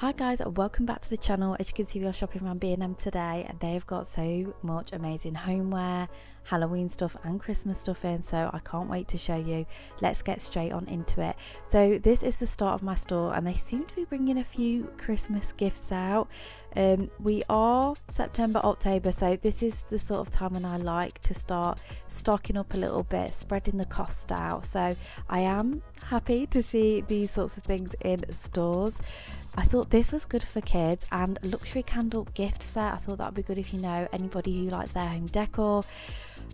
Hi guys, welcome back to the channel. As you can see, we are shopping around B&M today and they've got so much amazing homeware, Halloween stuff and Christmas stuff in, so I can't wait to show you. Let's get straight on into it. So this is the start of my store and they seem to be bringing a few Christmas gifts out. We are September, October, so this is the sort of time when I like to start stocking up a little bit, spreading the cost out. So I am happy to see these sorts of things in stores. I thought this was good for kids, and luxury candle gift set. I thought that would be good if you know anybody who likes their home decor.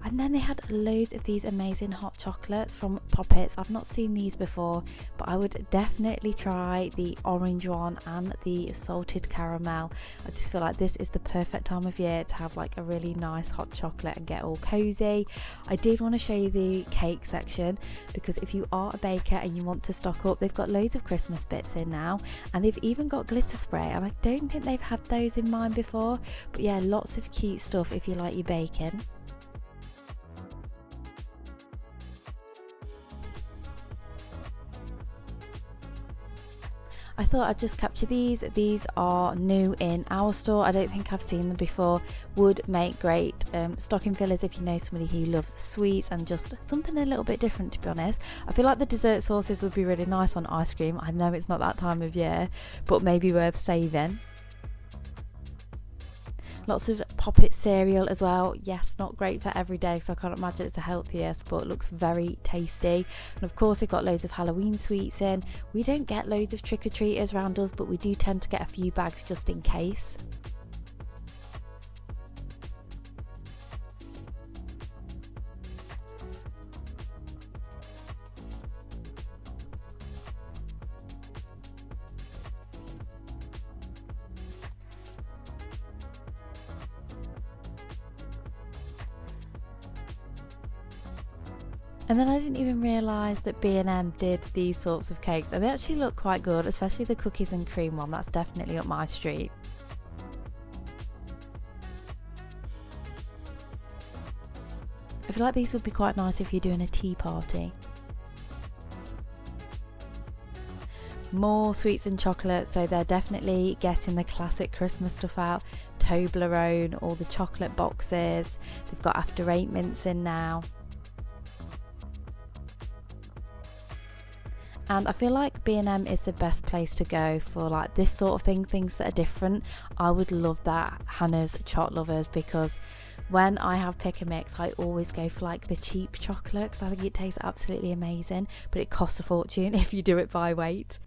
And then they had loads of these amazing hot chocolates from Poppets. I've not seen these before, but I would definitely try the orange one and the salted caramel. I just feel like this is the perfect time of year to have like a really nice hot chocolate and get all cozy. I did want to show you the cake section because if you are a baker and you want to stock up, they've got loads of Christmas bits in now, and they've even got glitter spray, and I don't think they've had those in mine before. But yeah, lots of cute stuff if you like your baking. I thought I'd just capture these. These are new in our store. I don't think I've seen them before. Would make great stocking fillers if you know somebody who loves sweets and just something a little bit different, to be honest. I feel like the dessert sauces would be really nice on ice cream. I know it's not that time of year, but maybe worth saving. Lots of Poppet cereal as well. Yes, not great for every day, so I can't imagine it's the healthiest, but it looks very tasty. And of course they've got loads of Halloween sweets in. We don't get loads of trick-or-treaters around us, but we do tend to get a few bags just in case. And then I didn't even realise that B&M did these sorts of cakes, and they actually look quite good, especially the cookies and cream one. That's definitely up my street. I feel like these would be quite nice if you're doing a tea party. More sweets and chocolates, so they're definitely getting the classic Christmas stuff out. Toblerone, all the chocolate boxes. They've got After 8 mints in now. And I feel like B&M is the best place to go for like this sort of thing, things that are different. I would love that, Hannah's Chot Lovers, because when I have pick and mix, I always go for like the cheap chocolate because I think it tastes absolutely amazing, but it costs a fortune if you do it by weight.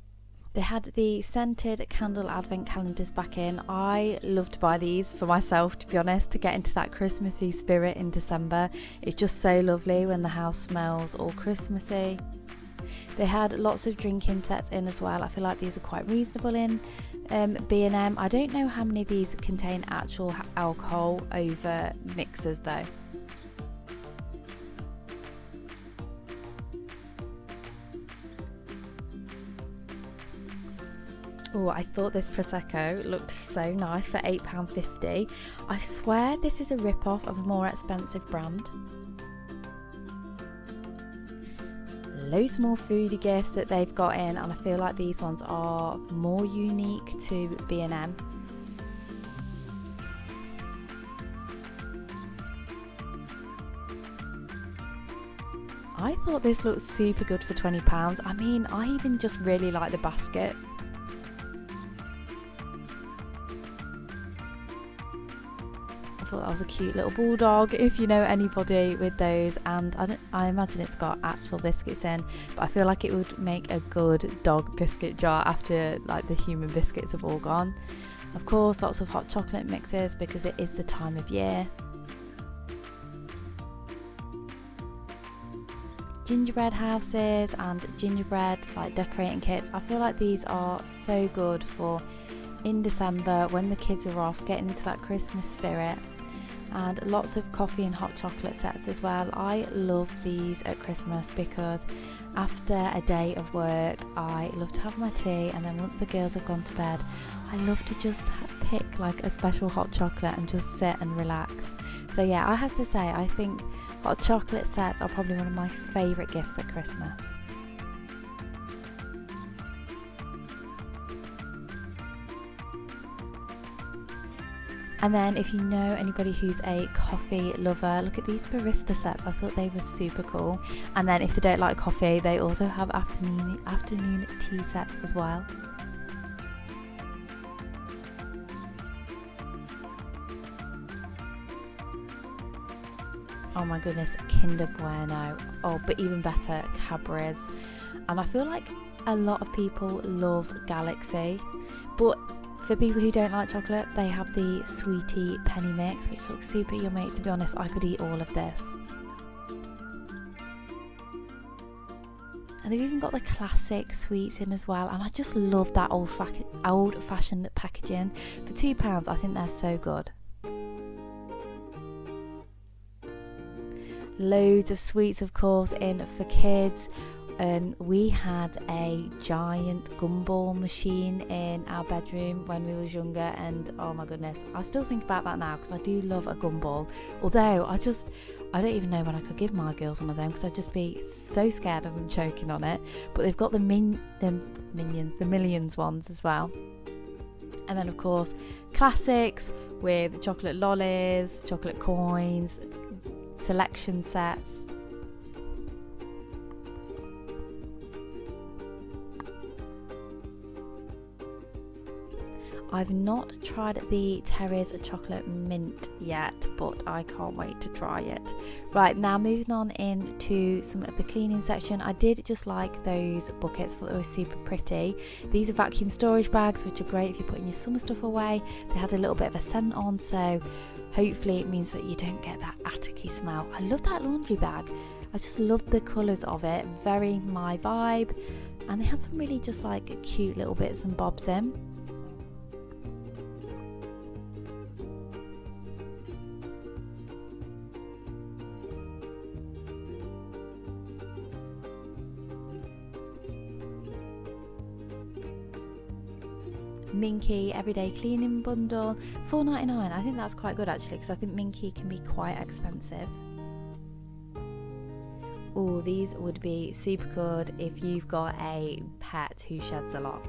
They had the scented candle advent calendars back in. I love to buy these for myself, to be honest, to get into that Christmassy spirit in December. It's just so lovely when the house smells all Christmassy. They had lots of drinking sets in as well. I feel like these are quite reasonable in B&M. I don't know how many of these contain actual alcohol over mixers though. Oh, I thought this Prosecco looked so nice for £8.50. I swear this is a rip-off of a more expensive brand. Loads more foodie gifts that they've got in, and I feel like these ones are more unique to B&M. I thought this looked super good for £20. I mean, I even just really like the basket. I thought that was a cute little bulldog if you know anybody with those, and I imagine it's got actual biscuits in, but I feel like it would make a good dog biscuit jar after like the human biscuits have all gone. Of course, lots of hot chocolate mixes because it is the time of year. Gingerbread houses and gingerbread like decorating kits. I feel like these are so good for in December when the kids are off, getting into that Christmas spirit. And lots of coffee and hot chocolate sets as well. I love these at Christmas because after a day of work I love to have my tea, and then once the girls have gone to bed I love to just pick like a special hot chocolate and just sit and relax. So yeah, I have to say I think hot chocolate sets are probably one of my favourite gifts at Christmas. And then if you know anybody who's a coffee lover, look at these barista sets. I thought they were super cool. And then if they don't like coffee, they also have afternoon tea sets as well. Oh my goodness, Kinder Bueno. Oh, but even better, Cadbury's. And I feel like a lot of people love Galaxy, but for people who don't like chocolate, they have the Sweetie Penny Mix, which looks super yummy. To be honest, I could eat all of this. And they've even got the classic sweets in as well, and I just love that old-fashioned packaging. For £2, I think they're so good. Loads of sweets, of course, in for kids. We had a giant gumball machine in our bedroom when we was younger, and oh my goodness, I still think about that now because I do love a gumball. Although I don't even know when I could give my girls one of them because I'd just be so scared of them choking on it. But they've got the Millions ones as well. And then of course classics with chocolate lollies, chocolate coins, selection sets. I've not tried the Terry's chocolate mint yet, but I can't wait to try it. Right, now moving on into some of the cleaning section. I did just like those buckets, thought they were super pretty. These are vacuum storage bags, which are great if you're putting your summer stuff away. They had a little bit of a scent on, so hopefully it means that you don't get that atticy smell. I love that laundry bag. I just love the colours of it, very my vibe. And they had some really just like cute little bits and bobs in. Minky everyday cleaning bundle, £4.99. I think that's quite good actually, because I think Minky can be quite expensive. Oh, these would be super good if you've got a pet who sheds a lot.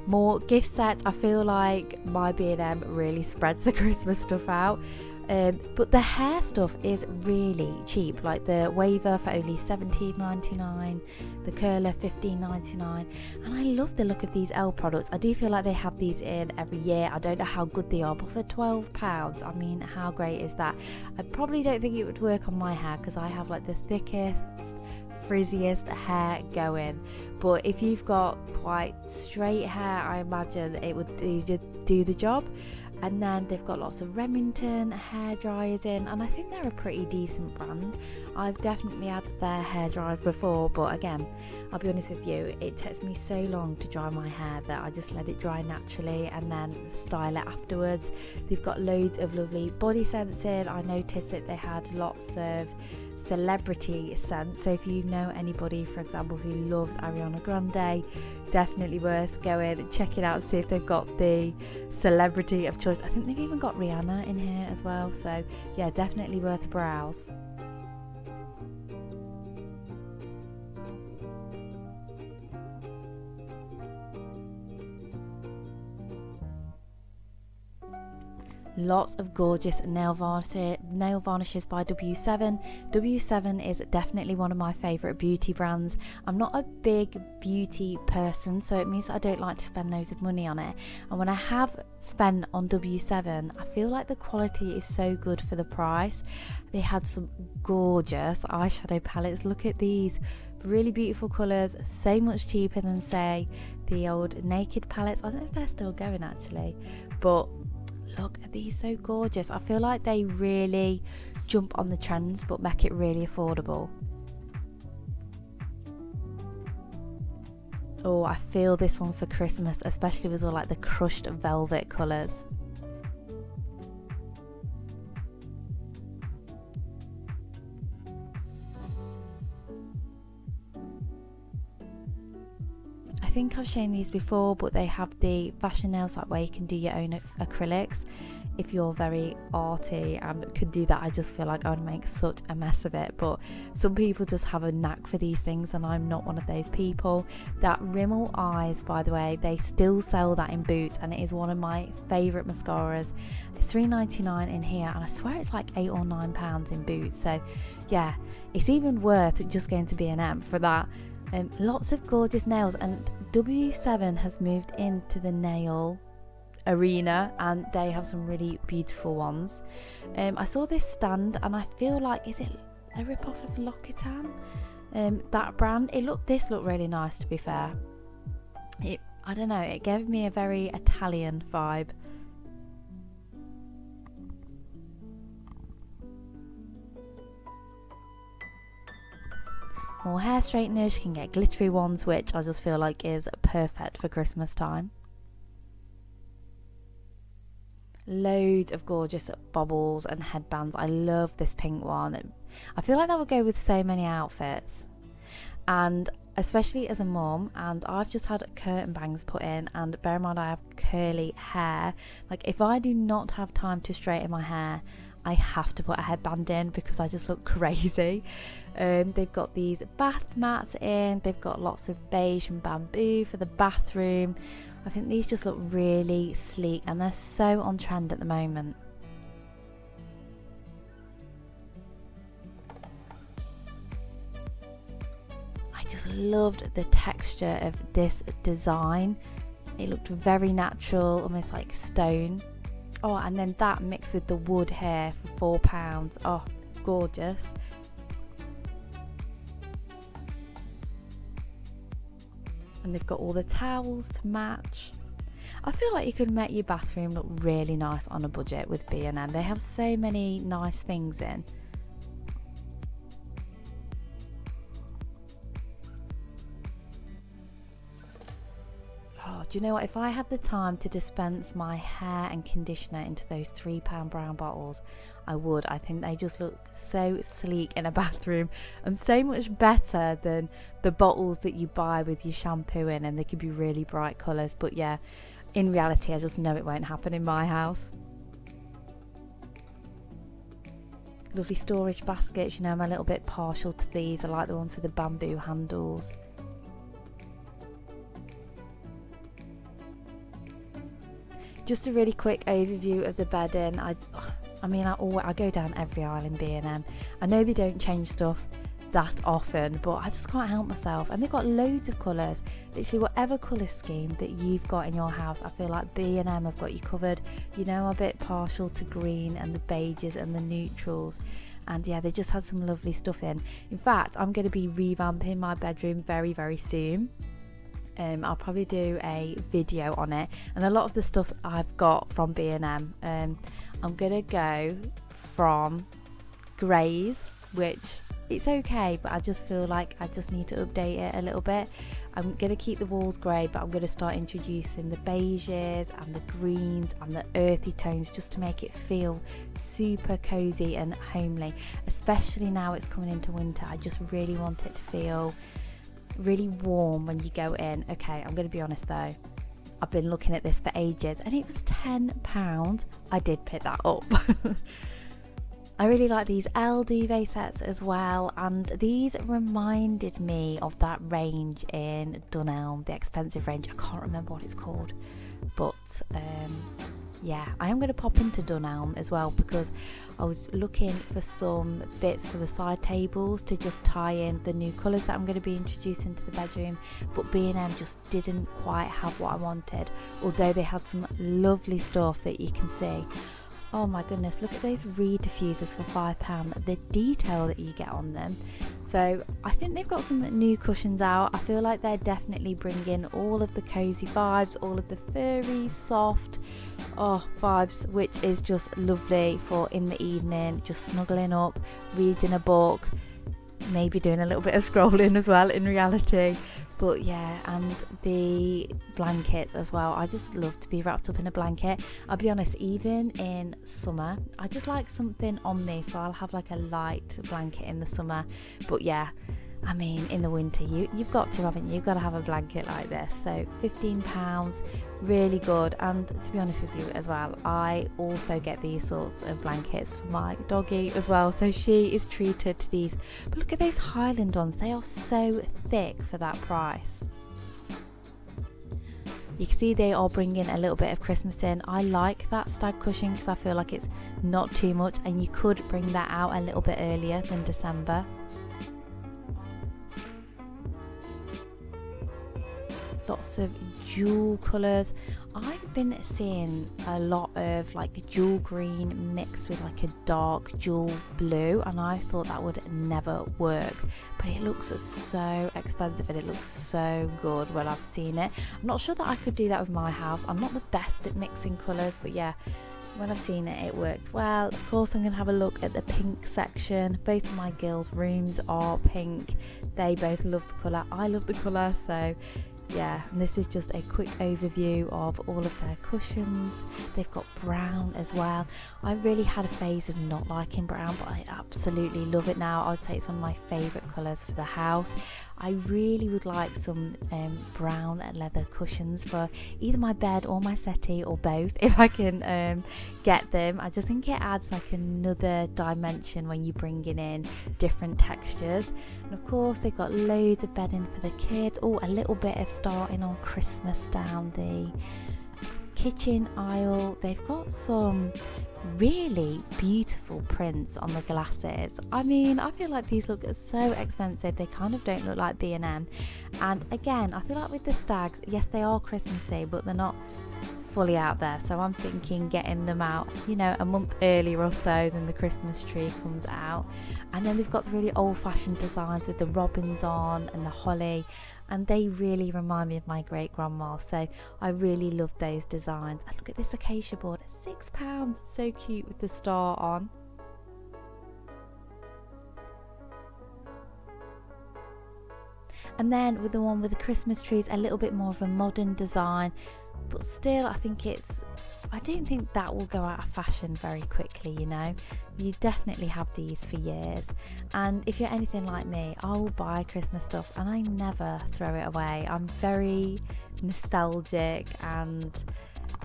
More gift sets. I feel like my B&M really spreads the Christmas stuff out. But the hair stuff is really cheap, like the waver for only £17.99, the curler £15.99, and I love the look of these Elle products. I do feel like they have these in every year. I don't know how good they are, but for £12, I mean, how great is that? I probably don't think it would work on my hair because I have like the thickest, frizziest hair going, but if you've got quite straight hair, I imagine it would do the job. And then they've got lots of Remington hair dryers in, and I think they're a pretty decent brand. I've definitely had their hair dryers before, but again, I'll be honest with you, it takes me so long to dry my hair that I just let it dry naturally and then style it afterwards. They've got loads of lovely body scents in. I noticed that they had lots of celebrity scents, so if you know anybody, for example, who loves Ariana Grande, definitely worth going and checking out, see if they've got the celebrity of choice. I think they've even got Rihanna in here as well, so yeah, definitely worth a browse. Lots of gorgeous nail varnishes by W7. W7 is definitely one of my favourite beauty brands. I'm not a big beauty person, so it means that I don't like to spend loads of money on it. And when I have spent on W7, I feel like the quality is so good for the price. They had some gorgeous eyeshadow palettes. Look at these. Really beautiful colours, so much cheaper than, say, the old Naked palettes. I don't know if they're still going actually, but look at these, so gorgeous. I feel like they really jump on the trends but make it really affordable. Oh, I feel this one for Christmas, especially with all like the crushed velvet colours. I think I've shown these before, but they have the fashion nails, that way you can do your own acrylics if you're very arty and could do that. I just feel like I would make such a mess of it, but some people just have a knack for these things and I'm not one of those people. That Rimmel Eyes, by the way, they still sell that in Boots and it is one of my favourite mascaras. It's £3.99 in here and I swear it's like £8 or £9 in Boots, so yeah, it's even worth just going to B&M for that. Lots of gorgeous nails, and W7 has moved into the nail arena and they have some really beautiful ones. I saw this stand and I feel like, is it a rip-off of L'Occitane? That brand, this looked really nice, to be fair. I don't know, it gave me a very Italian vibe. More hair straighteners, you can get glittery ones, which I just feel like is perfect for Christmas time. Loads of gorgeous baubles and headbands. I love this pink one. I feel like that would go with so many outfits, and especially as a mum, and I've just had curtain bangs put in, and bear in mind I have curly hair. Like, if I do not have time to straighten my hair, I have to put a headband in because I just look crazy. They've got these bath mats in, they've got lots of beige and bamboo for the bathroom. I think these just look really sleek and they're so on trend at the moment. I just loved the texture of this design. It looked very natural, almost like stone. Oh, and then that mixed with the wood here for £4. Oh, gorgeous. And they've got all the towels to match. I feel like you could make your bathroom look really nice on a budget with B&M. They have so many nice things in. Oh, do you know what? If I had the time to dispense my hair and conditioner into those £3 brown bottles, I would. I think they just look so sleek in a bathroom and so much better than the bottles that you buy with your shampoo in, and they could be really bright colours. But yeah, in reality, I just know it won't happen in my house. Lovely storage baskets. You know, I'm a little bit partial to these. I like the ones with the bamboo handles. Just a really quick overview of the bedding. I mean, I go down every aisle in B&M. I know they don't change stuff that often, but I just can't help myself. And they've got loads of colours. Literally whatever colour scheme that you've got in your house, I feel like B&M have got you covered. You know, I'm a bit partial to green and the beiges and the neutrals. And yeah, they just had some lovely stuff in. In fact, I'm going to be revamping my bedroom very, very soon. I'll probably do a video on it, and a lot of the stuff I've got from B&M, I'm gonna go from greys, which it's okay, but I just feel like I just need to update it a little bit. I'm gonna keep the walls grey, but I'm gonna start introducing the beiges and the greens and the earthy tones just to make it feel super cozy and homely, especially now it's coming into winter. I just really want it to feel really warm when you go in. Okay, I'm going to be honest though, I've been looking at this for ages and it was £10. I did pick that up. I really like these L duvet sets as well, and these reminded me of that range in Dunelm, the expensive range. I can't remember what it's called, but yeah, I am going to pop into Dunelm as well because I was looking for some bits for the side tables to just tie in the new colours that I'm going to be introducing to the bedroom, but B&M just didn't quite have what I wanted, although they had some lovely stuff that you can see. Oh my goodness, look at those reed diffusers for £5, the detail that you get on them. So I think they've got some new cushions out. I feel like they're definitely bringing all of the cozy vibes, all of the furry, soft vibes, which is just lovely for in the evening, just snuggling up, reading a book, maybe doing a little bit of scrolling as well in reality. But yeah, and the blankets as well. I just love to be wrapped up in a blanket. I'll be honest, even in summer, I just like something on me, so I'll have like a light blanket in the summer. But yeah, I mean, in the winter, you've got to, haven't you? You've got to have a blanket like this. So £15, really good. And to be honest with you as well, I also get these sorts of blankets for my doggy as well, so she is treated to these. But look at those Highland ones, they are so thick for that price. You can see they are bringing a little bit of Christmas in. I like that stag cushion because I feel like it's not too much, and you could bring that out a little bit earlier than December. Lots of jewel colours. I've been seeing a lot of like jewel green mixed with like a dark jewel blue, and I thought that would never work, but it looks so expensive and it looks so good when I've seen it. I'm not sure that I could do that with my house. I'm not the best at mixing colours, but yeah, when I've seen it, it works well. Of course, I'm going to have a look at the pink section. Both of my girls' rooms are pink. They both love the colour. I love the colour, so yeah, and this is just a quick overview of all of their cushions. They've got brown as well. I really had a phase of not liking brown, but I absolutely love it now. I would say it's one of my favourite colours for the house. I really would like some brown leather cushions for either my bed or my settee, or both if I can get them. I just think it adds like another dimension when you're bringing in different textures. And of course they've got loads of bedding for the kids. Oh, a little bit of starting on Christmas down the kitchen aisle. They've got some really beautiful prints on the glasses. I mean, I feel like these look so expensive. They kind of don't look like B&M. And again, I feel like with the stags, yes, they are Christmassy, but they're not fully out there. So I'm thinking getting them out, you know, a month earlier or so than the Christmas tree comes out. And then we've got the really old-fashioned designs with the robins on and the holly, and they really remind me of my great grandma, so I really love those designs. And look at this acacia board, £6, so cute with the star on. And then with the one with the Christmas trees, a little bit more of a modern design, but still I don't think that will go out of fashion very quickly, you know. You definitely have these for years, and if you're anything like me, I will buy Christmas stuff and I never throw it away. I'm very nostalgic, and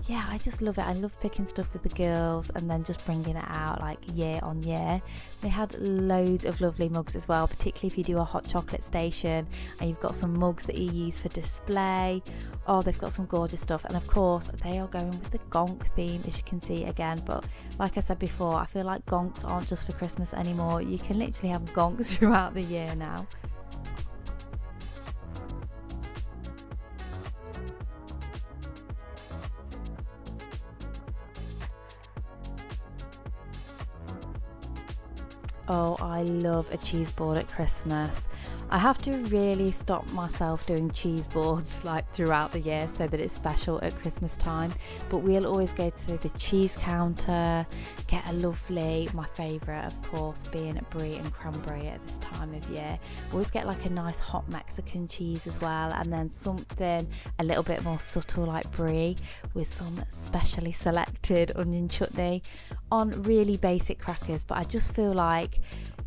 yeah, I just love it. I love picking stuff with the girls and then just bringing it out like year on year. They had loads of lovely mugs as well, particularly if you do a hot chocolate station and you've got some mugs that you use for display. Oh, they've got some gorgeous stuff. And of course they are going with the gonk theme, as you can see again. But like I said before, I feel like gonks aren't just for Christmas anymore. You can literally have gonks throughout the year now. Oh, I love a cheese board at Christmas. I have to really stop myself doing cheese boards like throughout the year so that it's special at Christmas time. But we'll always go to the cheese counter, get a lovely, my favourite of course being brie and cranberry at this time of year. Always get like a nice hot Mexican cheese as well, and then something a little bit more subtle like brie with some specially selected onion chutney on really basic crackers. But I just feel like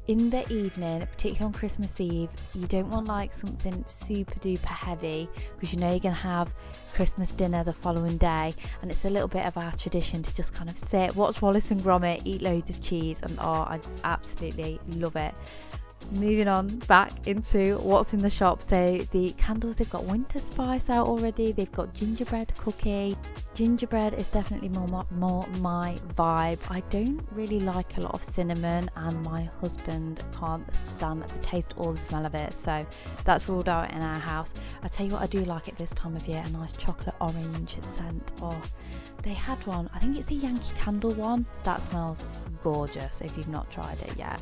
in the evening, particularly on Christmas Eve, you don't want like something super duper heavy, because you know you're going to have Christmas dinner the following day, and it's a little bit of our tradition to just kind of sit, watch Wallace and Gromit, eat loads of cheese, and oh, I absolutely love it. Moving on back into what's in the shop. So the candles, they've got winter spice out already. They've got gingerbread cookie. Gingerbread is definitely more my vibe. I don't really like a lot of cinnamon, and my husband can't stand the taste or the smell of it, so that's ruled out in our house. I tell you what I do like at this time of year, a nice chocolate orange scent. Oh, they had one, I think it's the Yankee Candle one, that smells gorgeous if you've not tried it yet.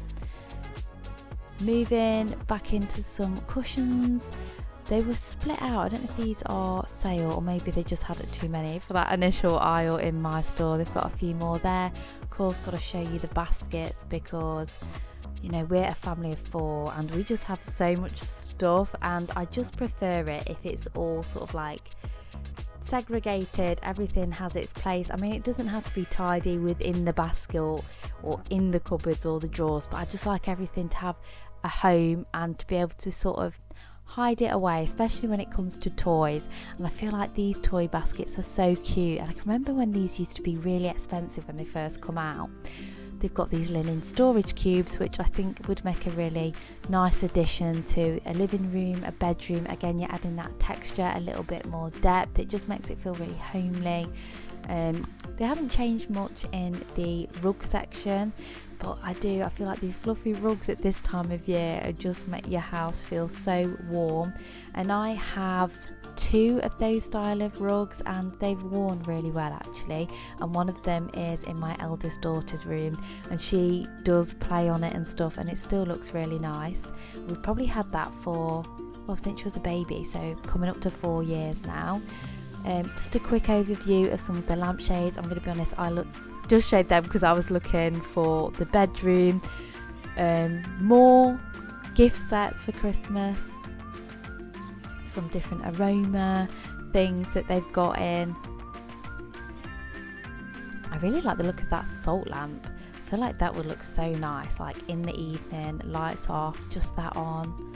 Moving back into some cushions. They were split out. I don't know if these are sale or maybe they just had too many for that initial aisle in my store. They've got a few more there. Of course, got to show you the baskets because, you know, we're a family of 4 and we just have so much stuff, and I just prefer it if it's all sort of like segregated, everything has its place. I mean, it doesn't have to be tidy within the basket or in the cupboards or the drawers, but I just like everything to have a home and to be able to sort of hide it away, especially when it comes to toys. And I feel like these toy baskets are so cute, and I can remember when these used to be really expensive when they first come out. They've got these linen storage cubes, which I think would make a really nice addition to a living room, a bedroom. Again, you're adding that texture, a little bit more depth. It just makes it feel really homely. They haven't changed much in the rug section, but I feel like these fluffy rugs at this time of year just make your house feel so warm. And I have 2 of those style of rugs, and they've worn really well actually, and one of them is in my eldest daughter's room, and she does play on it and stuff, and it still looks really nice. We've probably had that for, well, since she was a baby, so coming up to 4 years now. Just a quick overview of some of the lampshades. I'm going to be honest, just showed them because I was looking for the bedroom, more gift sets for Christmas, some different aroma things that they've got in. I really like the look of that salt lamp. I feel like that would look so nice, like in the evening, lights off, just that on.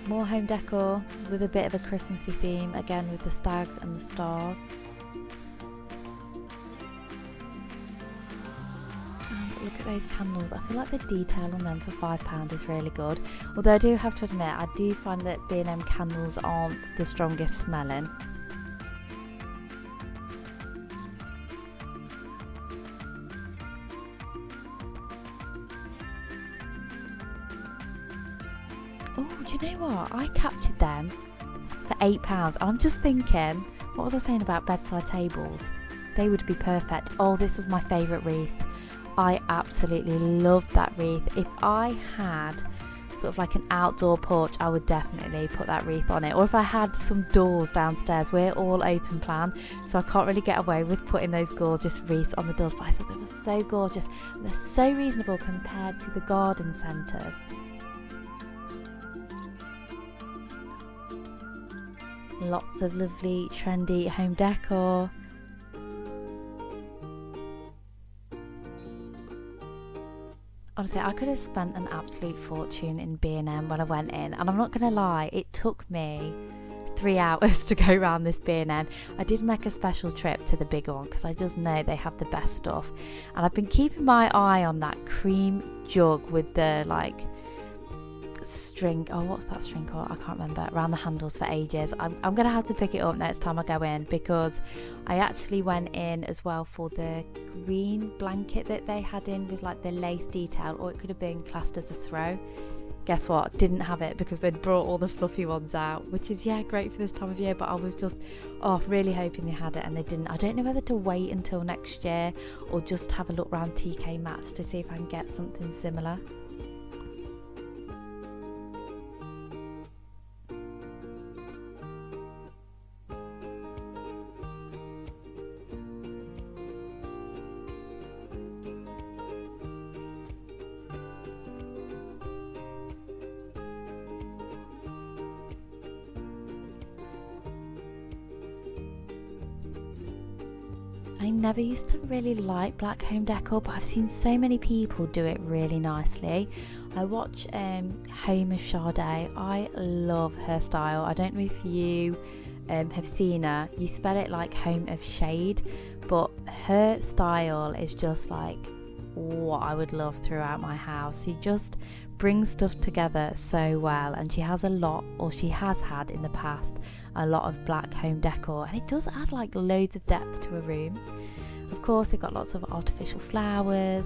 More home decor with a bit of a Christmassy theme, again with the stags and the stars. And look at those candles. I feel like the detail on them for £5 is really good. Although I do have to admit, I do find that B&M candles aren't the strongest smelling. Oh, do you know what? I captured them for £8. I'm just thinking, what was I saying about bedside tables? They would be perfect. Oh, this was my favourite wreath. I absolutely loved that wreath. If I had sort of like an outdoor porch, I would definitely put that wreath on it. Or if I had some doors downstairs, we're all open plan, so I can't really get away with putting those gorgeous wreaths on the doors. But I thought they were so gorgeous. And they're so reasonable compared to the garden centres. Lots of lovely trendy home decor. Honestly, I could have spent an absolute fortune in B&M when I went in, and I'm not going to lie, it took me 3 hours to go around this B&M. I did make a special trip to the bigger one because I just know they have the best stuff, and I've been keeping my eye on that cream jug with the like string, oh what's that string called, I can't remember, around the handles for ages. I'm gonna have to pick it up next time I go in, because I actually went in as well for the green blanket that they had in with like the lace detail, or it could have been classed as a throw. Guess what, didn't have it because they'd brought all the fluffy ones out, which is great for this time of year, but I was just really hoping they had it, and they didn't. I don't know whether to wait until next year or just have a look around TK Maxx to see if I can get something similar. I never used to really like black home decor, but I've seen so many people do it really nicely. I watch Home of Sade. I love her style. I don't know if you have seen her. You spell it like Home of Shade, but her style is just like what I would love throughout my house. She just brings stuff together so well, and she has a lot, or she has had in the past, a lot of black home decor, and it does add like loads of depth to a room. Of course, they've got lots of artificial flowers.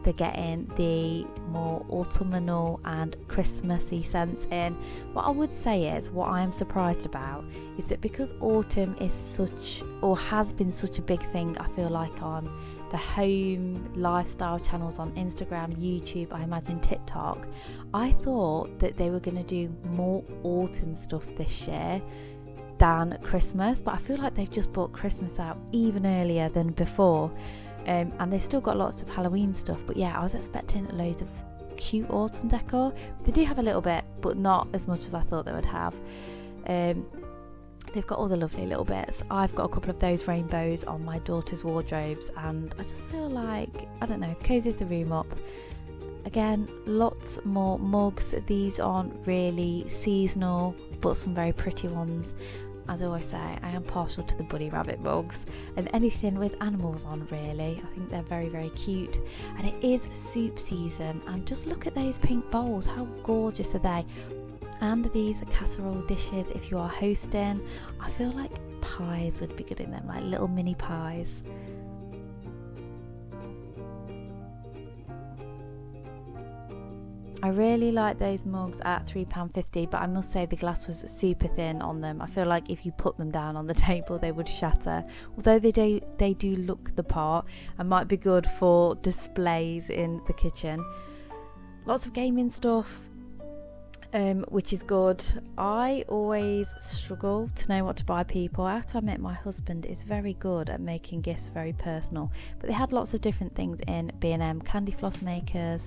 They're getting the more autumnal and Christmassy scents in. What I would say is, what I am surprised about is that because autumn is such, or has been such a big thing, I feel like on the home lifestyle channels on Instagram, YouTube, I imagine TikTok, I thought that they were going to do more autumn stuff this year than Christmas, but I feel like they've just brought Christmas out even earlier than before. And they've still got lots of Halloween stuff, but yeah, I was expecting loads of cute autumn decor. They do have a little bit, but not as much as I thought they would have. They've got all the lovely little bits. I've got a couple of those rainbows on my daughter's wardrobes, and I just feel like, I don't know, cozies the room up. Again, lots more mugs. These aren't really seasonal, but some very pretty ones. As I always say, I am partial to the bunny rabbit mugs and anything with animals on, really. I think they're very, very cute. And it is soup season, and just look at those pink bowls. How gorgeous are they? And these casserole dishes, if you are hosting, I feel like pies would be good in them, like little mini pies. I really like those mugs at £3.50, but I must say the glass was super thin on them. I feel like if you put them down on the table they would shatter. Although they do look the part and might be good for displays in the kitchen. Lots of gaming stuff, which is good. I always struggle to know what to buy people. I have to admit, my husband is very good at making gifts very personal, but they had lots of different things in B&M. Candy floss makers,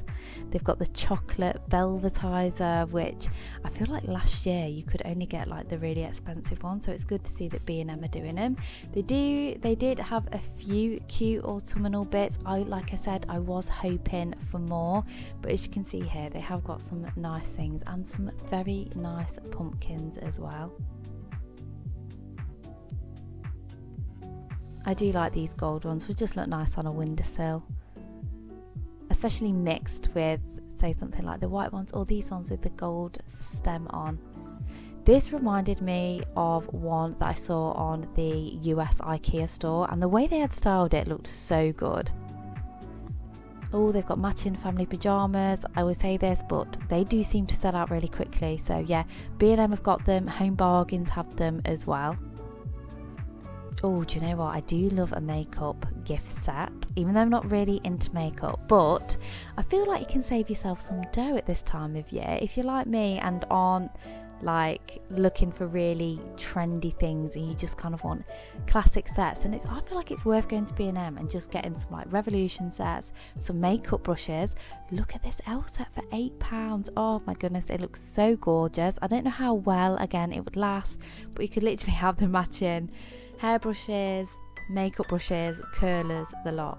they've got the chocolate velvetizer, which I feel like last year you could only get like the really expensive one, so it's good to see that B&M are doing them. They did have a few cute autumnal bits. Like I said, I was hoping for more, but as you can see here, they have got some nice things and some very nice pumpkins as well. I do like these gold ones, would just look nice on a windowsill, especially mixed with, say, something like the white ones or these ones with the gold stem on. This reminded me of one that I saw on the US IKEA store, and the way they had styled it looked so good. Oh, they've got matching family pyjamas. I always say this, but they do seem to sell out really quickly. So yeah, B&M have got them. Home Bargains have them as well. Oh, do you know what? I do love a makeup gift set, even though I'm not really into makeup. But I feel like you can save yourself some dough at this time of year. If you're like me and aren't like looking for really trendy things and you just kind of want classic sets, and I feel like it's worth going to B&M and just getting some like Revolution sets, some makeup brushes. Look at this L set for £8. Oh my goodness, it looks so gorgeous. I don't know how well again it would last, but you could literally have the matching hair brushes, makeup brushes, curlers, the lot.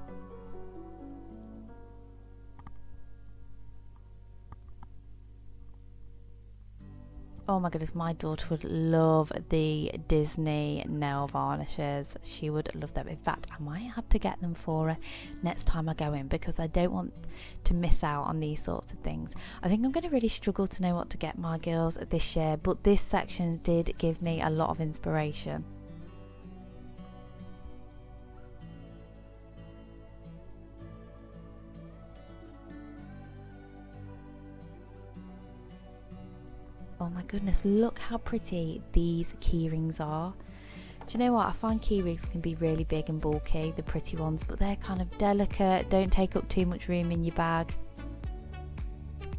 Oh my goodness, my daughter would love the Disney nail varnishes. She would love them. In fact, I might have to get them for her next time I go in, because I don't want to miss out on these sorts of things. I think I'm going to really struggle to know what to get my girls this year, but this section did give me a lot of inspiration. Oh my goodness, look how pretty these key rings are. Do you know what? I find key rings can be really big and bulky, the pretty ones, but they're kind of delicate, don't take up too much room in your bag.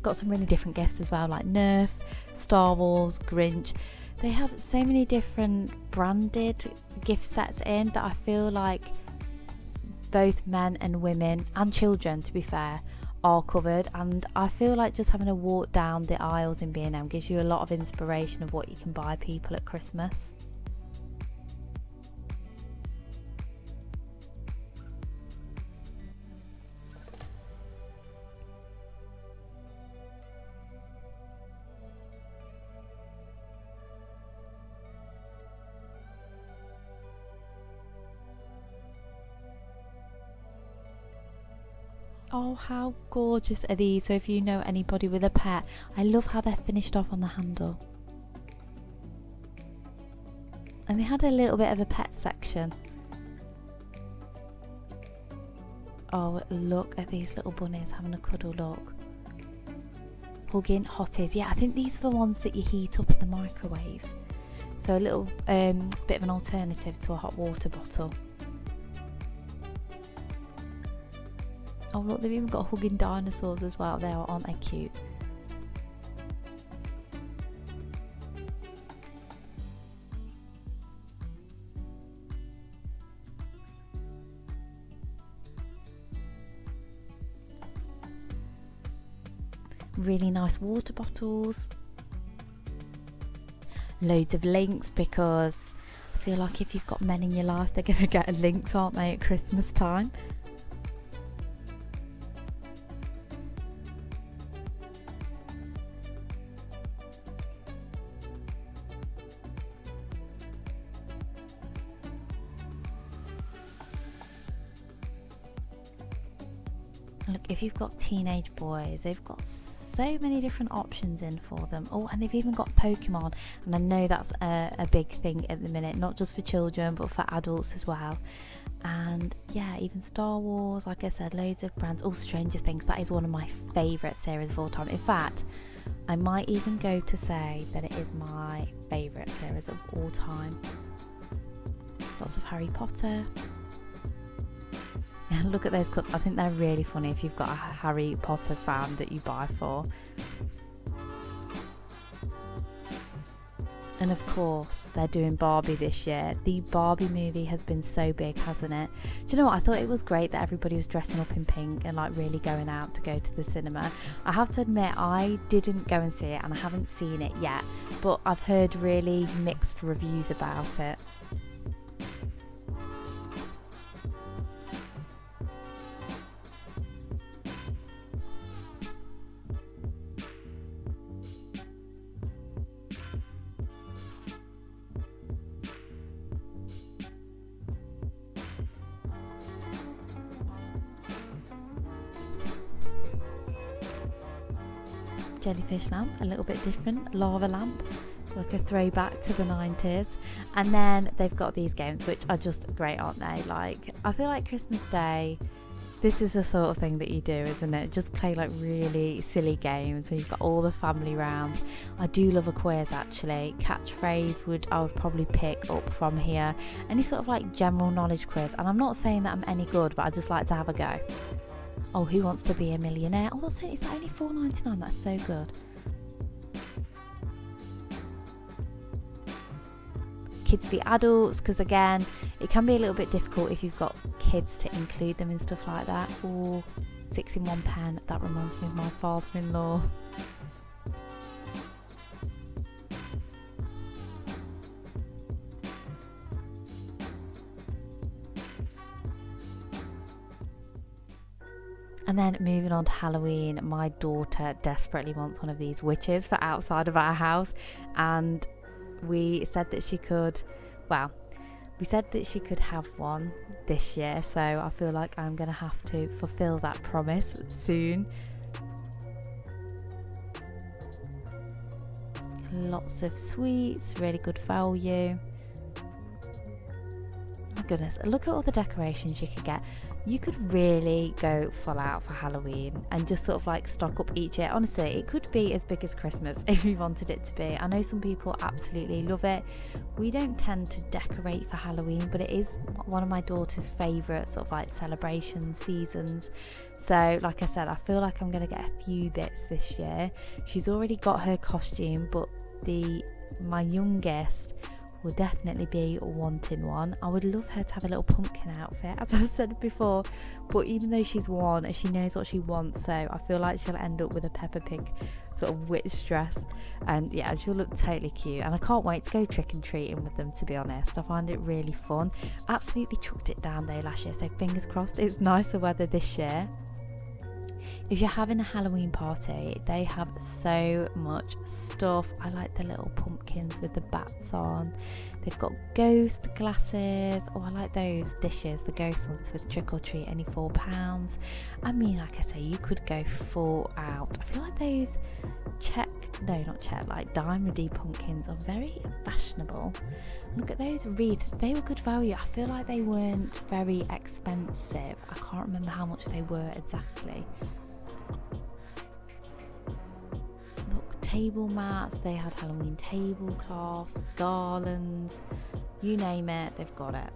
Got some really different gifts as well, like Nerf, Star Wars, Grinch. They have so many different branded gift sets in that I feel like both men and women, and children to be fair, are covered, and I feel like just having a walk down the aisles in B&M gives you a lot of inspiration of what you can buy people at Christmas. Oh, how gorgeous are these? So if you know anybody with a pet, I love how they're finished off on the handle. And they had a little bit of a pet section. Oh, look at these little bunnies having a cuddle, look. Hugging hotties. Yeah, I think these are the ones that you heat up in the microwave. So a little bit of an alternative to a hot water bottle. Oh look, they've even got hugging dinosaurs as well. Aren't they cute? Really nice water bottles. Loads of links, because I feel like if you've got men in your life, they're going to get links, aren't they, at Christmas time? Look, if you've got teenage boys, they've got so many different options in for them. Oh, and they've even got Pokemon, and I know that's a big thing at the minute, not just for children but for adults as well. And yeah, even Star Wars, like I said, loads of brands. Oh, Stranger Things, that is one of my favourite series of all time. In fact, I might even go to say that it is my favourite series of all time. Lots of Harry Potter. Look at those cups. I think they're really funny if you've got a Harry Potter fan that you buy for. And of course, they're doing Barbie this year. The Barbie movie has been so big, hasn't it? Do you know what? I thought it was great that everybody was dressing up in pink and like really going out to go to the cinema. I have to admit, I didn't go and see it, and I haven't seen it yet, but I've heard really mixed reviews about it. Jellyfish lamp, a little bit different. Lava lamp, like a throwback to the 90s. And then they've got these games which are just great, aren't they? Like, I feel like Christmas Day, this is the sort of thing that you do, isn't it? Just play like really silly games when you've got all the family round. I do love a quiz actually. Catchphrase I would probably pick up from here. Any sort of like general knowledge quiz. And I'm not saying that I'm any good, but I just like to have a go. Oh, Who Wants to Be a Millionaire? Oh, that's it. Is that only $4.99? That's so good. Kids v Adults, because again, it can be a little bit difficult if you've got kids to include them in stuff like that. Or 6 in 1 pen. That reminds me of my father-in-law. And then moving on to Halloween, my daughter desperately wants one of these witches for outside of our house, and we said that she could, well, we said that she could have one this year, so I feel like I'm going to have to fulfill that promise soon. Lots of sweets, really good value. My goodness, look at all the decorations you could get. You could really go full out for Halloween and just sort of like stock up each year. Honestly, it could be as big as Christmas if you wanted it to be. I know some people absolutely love it. We don't tend to decorate for Halloween, but it is one of my daughter's favourite sort of like celebration seasons. So like I said, I feel like I'm going to get a few bits this year. She's already got her costume, but my youngest will definitely be wanting one. I would love her to have a little pumpkin outfit, as I've said before, but even though she's one, she knows what she wants, so I feel like she'll end up with a Peppa Pig sort of witch dress, and yeah, she'll look totally cute, and I can't wait to go trick-and-treating with them, to be honest. I find it really fun. Absolutely chucked it down though last year, so fingers crossed it's nicer weather this year. If you're having a Halloween party, they have so much stuff. I like the little pumpkins with the bats on. They've got ghost glasses. Oh, I like those dishes, the ghost ones with trick or treat, only £4. I mean, like I say, you could go full out. I feel like those like diamondy pumpkins are very fashionable. Look at those wreaths, they were good value. I feel like they weren't very expensive. I can't remember how much they were exactly. Look, table mats, they had Halloween tablecloths, garlands, you name it, they've got it.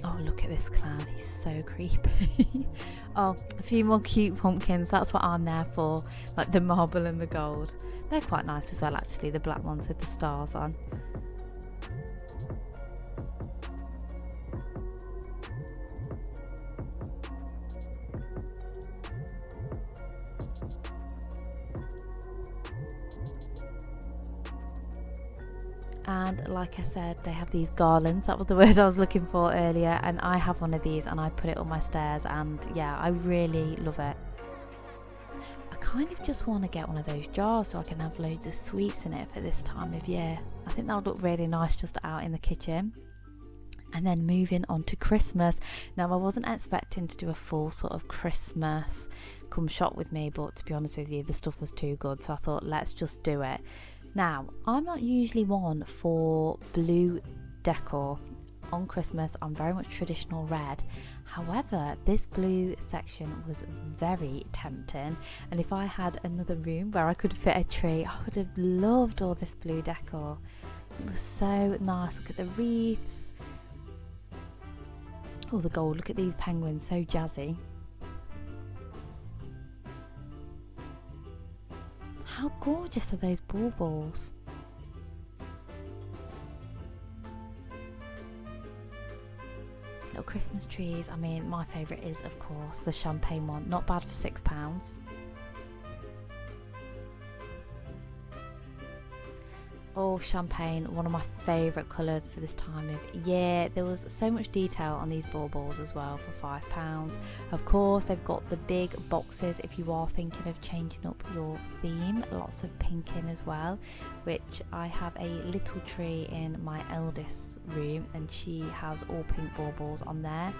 Oh look at this clown, he's so creepy. Oh, a few more cute pumpkins, that's what I'm there for, like the marble and the gold. They're quite nice as well actually, the black ones with the stars on. And like I said, they have these garlands, that was the word I was looking for earlier, and I have one of these and I put it on my stairs, and yeah, I really love it. I kind of just want to get one of those jars so I can have loads of sweets in it for this time of year. I think that would look really nice just out in the kitchen. And then moving on to Christmas. Now I wasn't expecting to do a full sort of Christmas come shop with me, but to be honest with you, the stuff was too good, so I thought let's just do it. Now, I'm not usually one for blue decor. On Christmas, I'm very much traditional red. However, this blue section was very tempting. And if I had another room where I could fit a tree, I would have loved all this blue decor. It was so nice. Look at the wreaths. Oh, the gold. Look at these penguins. So jazzy. How gorgeous are those baubles? Little Christmas trees. I mean, my favourite is, of course, the champagne one. Not bad for £6. Oh, champagne, one of my favourite colours for this time of year. There was so much detail on these baubles as well for £5. Of course, they've got the big boxes if you are thinking of changing up your theme. Lots of pink in as well, which I have a little tree in my eldest's room and she has all pink baubles on there.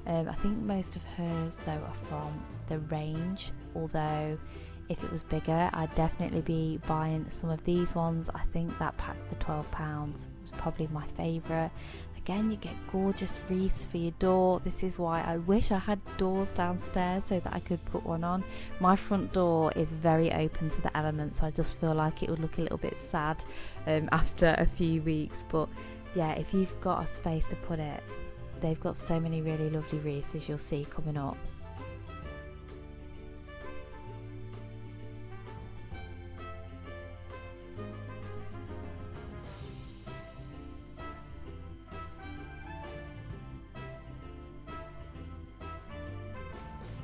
I think most of hers though are from the range, although if it was bigger, I'd definitely be buying some of these ones. I think that pack for £12 was probably my favourite. Again, you get gorgeous wreaths for your door. This is why I wish I had doors downstairs so that I could put one on. My front door is very open to the elements, so I just feel like it would look a little bit sad after a few weeks. But yeah, if you've got a space to put it, they've got so many really lovely wreaths, as you'll see coming up.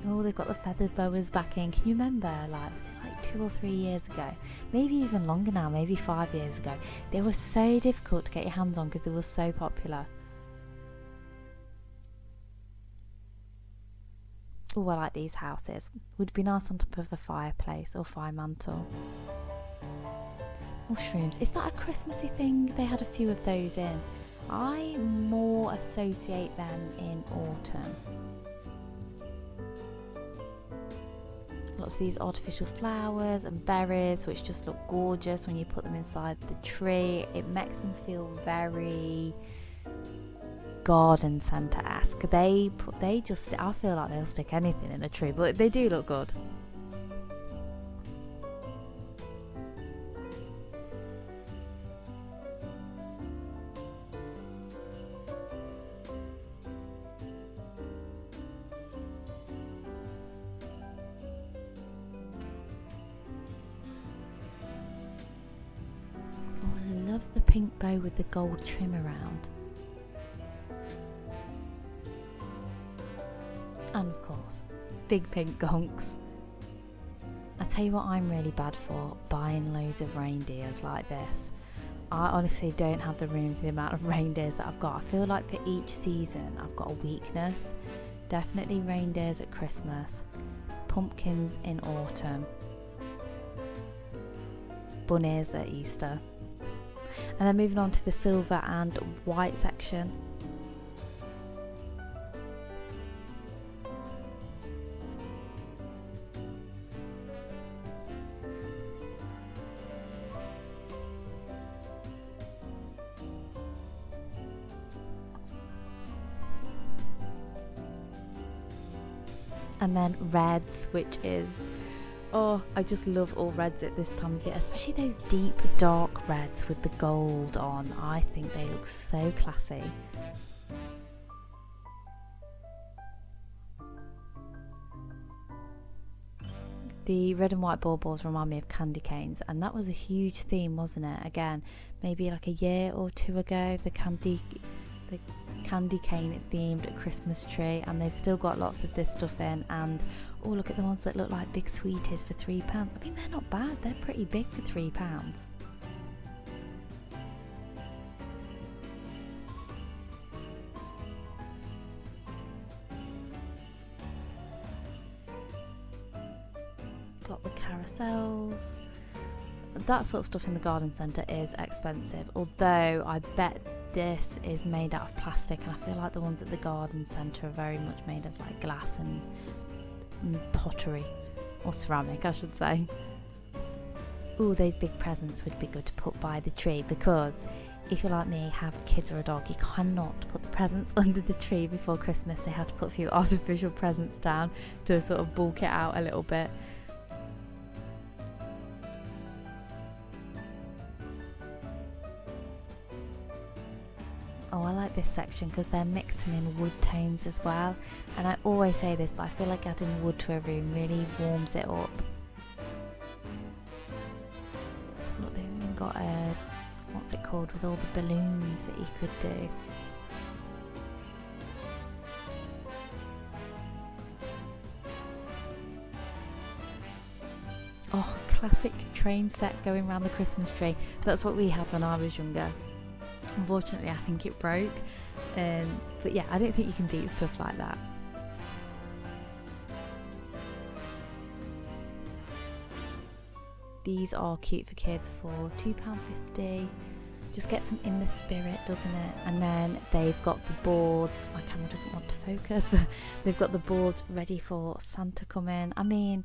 Oh, they've got the feathered boas back in. Can you remember, was it like 2 or 3 years ago? Maybe even longer now, maybe 5 years ago. They were so difficult to get your hands on because they were so popular. Oh, I like these houses. Would be nice on top of a fireplace or fire mantle. Mushrooms. Is that a Christmassy thing? They had a few of those in. I more associate them in autumn. Lots of these artificial flowers and berries which just look gorgeous when you put them inside the tree. It makes them feel very garden centre-esque. I feel like they'll stick anything in a tree, but they do look good. Love the pink bow with the gold trim around. And of course, big pink gonks. I tell you what I'm really bad for, buying loads of reindeers like this. I honestly don't have the room for the amount of reindeers that I've got. I feel like for each season I've got a weakness. Definitely reindeers at Christmas, pumpkins in autumn, bunnies at Easter. And then moving on to the silver and white section. And then reds, which is, oh, I just love all reds at this time of year, especially those deep dark reds with the gold on. I think they look so classy. The red and white baubles remind me of candy canes, and that was a huge theme, wasn't it? Again, maybe like a year or two ago, the candy cane themed Christmas tree, and they've still got lots of this stuff in. And oh, look at the ones that look like big sweeties for £3. I mean, they're not bad, they're pretty big for £3. Got the carousels. That sort of stuff in the garden centre is expensive, although I bet this is made out of plastic, and I feel like the ones at the garden centre are very much made of like glass and pottery, or ceramic I should say. Oh, those big presents would be good to put by the tree, because if you're like me, have kids or a dog, you cannot put the presents under the tree before Christmas. They have to put a few artificial presents down to sort of bulk it out a little bit. Oh, I like this section because they're mixing in wood tones as well. And I always say this, but I feel like adding wood to a room really warms it up. Look, they've even got a, what's it called, with all the balloons that you could do. Oh, classic train set going around the Christmas tree. That's what we had when I was younger. Unfortunately, I think it broke, but yeah, I don't think you can beat stuff like that. These are cute for kids for £2.50. Just gets them in the spirit, doesn't it? And then they've got the boards. My camera doesn't want to focus. They've got the boards ready for Santa coming. I mean,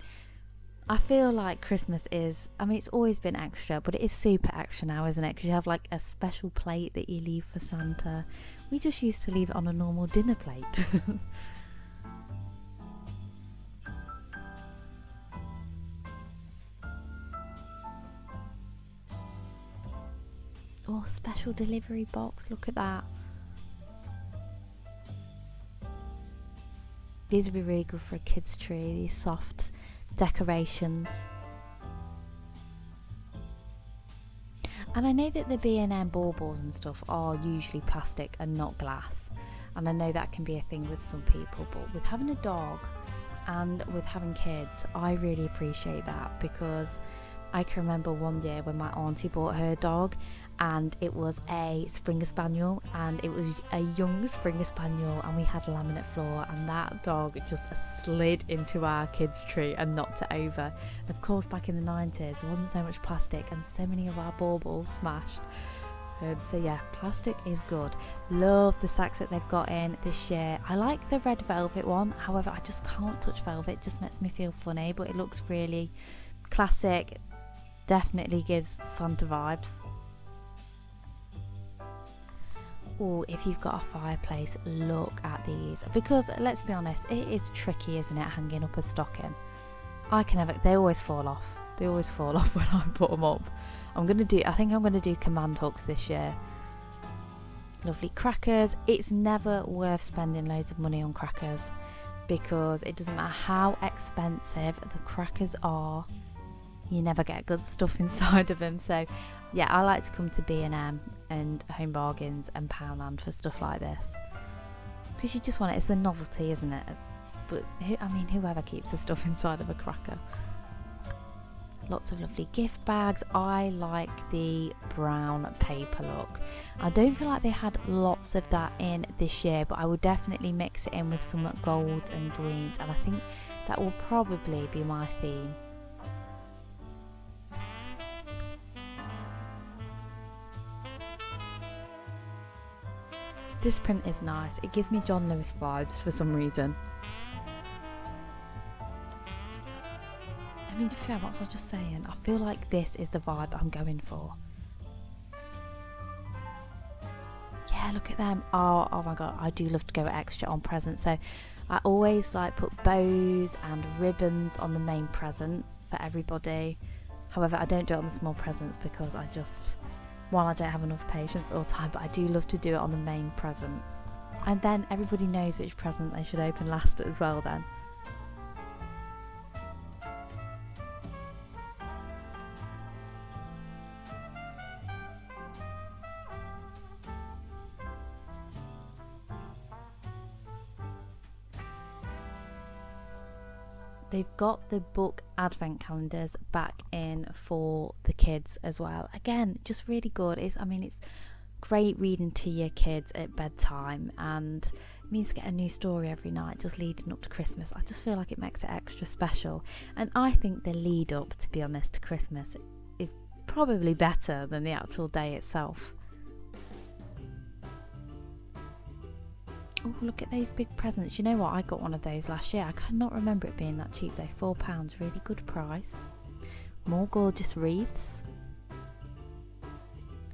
I feel like Christmas is, I mean, it's always been extra, but it is super extra now, isn't it? Because you have like a special plate that you leave for Santa. We just used to leave it on a normal dinner plate. Oh, special delivery box, look at that. These would be really good for a kid's tree, these soft decorations. And I know that the B&M baubles and stuff are usually plastic and not glass, and I know that can be a thing with some people, but with having a dog and with having kids, I really appreciate that, because I can remember one year when my auntie bought her dog, and it was a Springer Spaniel, and it was a young Springer Spaniel, and we had laminate floor, and that dog just slid into our kids' tree and knocked it over. And of course, back in the 90s, there wasn't so much plastic, and so many of our baubles smashed. So yeah, plastic is good. Love the sacks that they've got in this year. I like the red velvet one, however I just can't touch velvet, it just makes me feel funny, but it looks really classic, definitely gives Santa vibes. Oh, if you've got a fireplace, look at these, because let's be honest, it is tricky, isn't it, hanging up a stocking. They always fall off when I put them up. I think I'm going to do command hooks this year. Lovely crackers. It's never worth spending loads of money on crackers, because it doesn't matter how expensive the crackers are, you never get good stuff inside of them. So yeah, I like to come to B&M and Home Bargains and Poundland for stuff like this, because you just want it, it's the novelty, isn't it? But whoever keeps the stuff inside of a cracker. Lots of lovely gift bags. I like the brown paper look. I don't feel like they had lots of that in this year, but I will definitely mix it in with some golds and greens, and I think that will probably be my theme. This print is nice. It gives me John Lewis vibes for some reason. I mean, to be fair, what was I just saying? I feel like this is the vibe I'm going for. Yeah, look at them. Oh my god, I do love to go extra on presents. So I always like put bows and ribbons on the main present for everybody. However, I don't do it on the small presents because I don't have enough patience or time, but I do love to do it on the main present. And then everybody knows which present they should open last as well then. They've got the book advent calendars back in for the kids as well. Again, just really good. It's great reading to your kids at bedtime, and it means to get a new story every night just leading up to Christmas. I just feel like it makes it extra special, and I think the lead up, to be honest, to Christmas is probably better than the actual day itself. Oh, look at those big presents. You know what? I got one of those last year. I cannot remember it being that cheap though. £4, really good price. More gorgeous wreaths.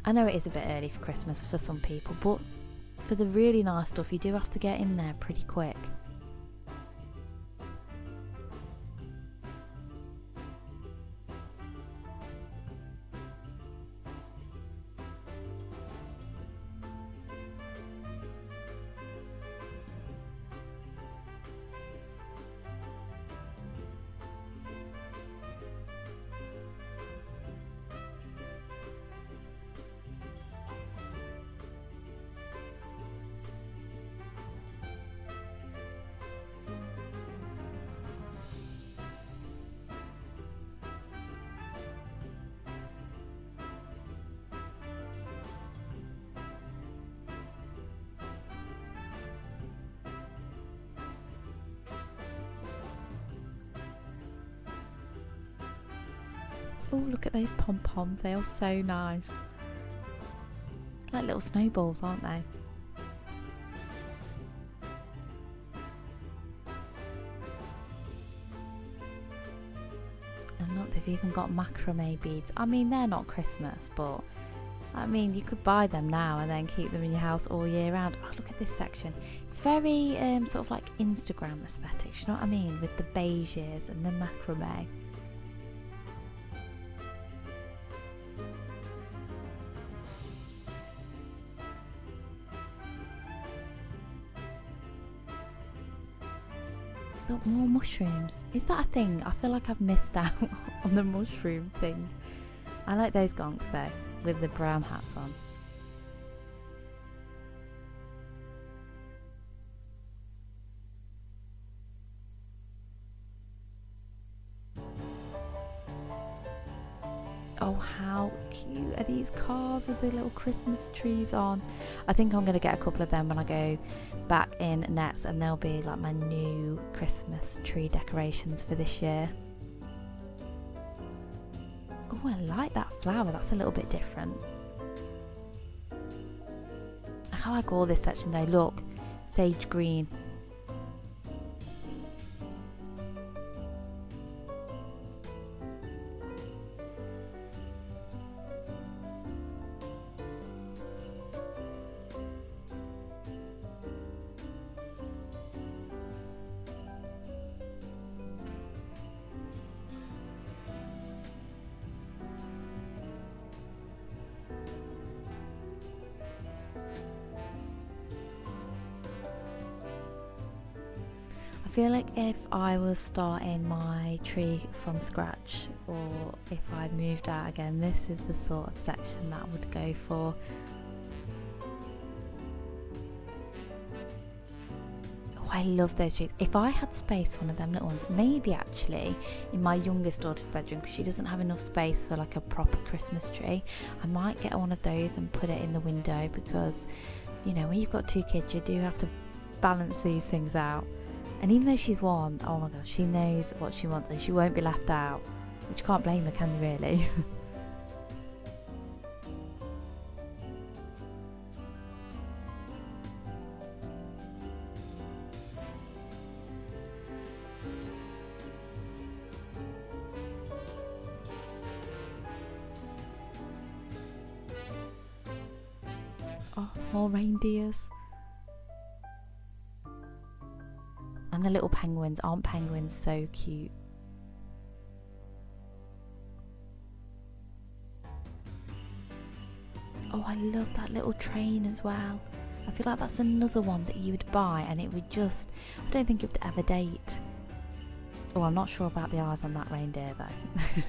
I know it is a bit early for Christmas for some people, but for the really nice stuff, you do have to get in there pretty quick. Oh, look at those pom-poms. They are so nice. Like little snowballs, aren't they? And look, they've even got macrame beads. I mean, they're not Christmas, but I mean, you could buy them now and then keep them in your house all year round. Oh, look at this section. It's very sort of like Instagram aesthetics, you know what I mean? With the beiges and the macrame. Look, more mushrooms. Is that a thing? I feel like I've missed out on the mushroom thing. I like those gonks though, with the brown hats on. Oh, how cute are these cars with the little Christmas trees on? I think I'm going to get a couple of them when I go back in next, and they'll be like my new Christmas tree decorations for this year. Oh, I like that flower. That's a little bit different. I like all this section though. Look, sage green. I feel like if I was starting my tree from scratch, or if I moved out again, this is the sort of section that I would go for. Oh, I love those trees. If I had space for one of them little ones, maybe actually in my youngest daughter's bedroom, because she doesn't have enough space for like a proper Christmas tree, I might get one of those and put it in the window, because you know, when you've got two kids, you do have to balance these things out. And even though she's one, oh my gosh, she knows what she wants and she won't be left out. Which you can't blame her, can you really? Oh, more reindeers. And the little penguins. Aren't penguins so cute? Oh, I love that little train as well. I feel like that's another one that you would buy and it would just, I don't think it would ever date. Oh, I'm not sure about the eyes on that reindeer though.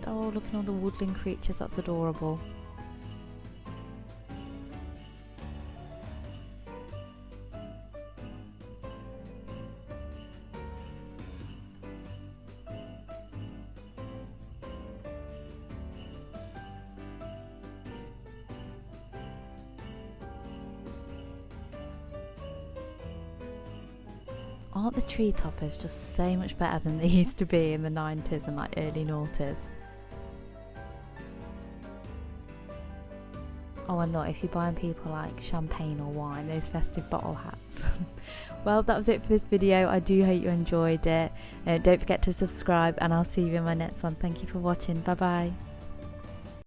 Oh, look at all the woodland creatures, that's adorable. aren't the tree toppers just so much better than they used to be in the 90s and like early noughties? Oh, and look, if you're buying people like champagne or wine, those festive bottle hats. Well, that was it for this video. I do hope you enjoyed it. Don't forget to subscribe, and I'll see you in my next one. Thank you for watching. Bye bye.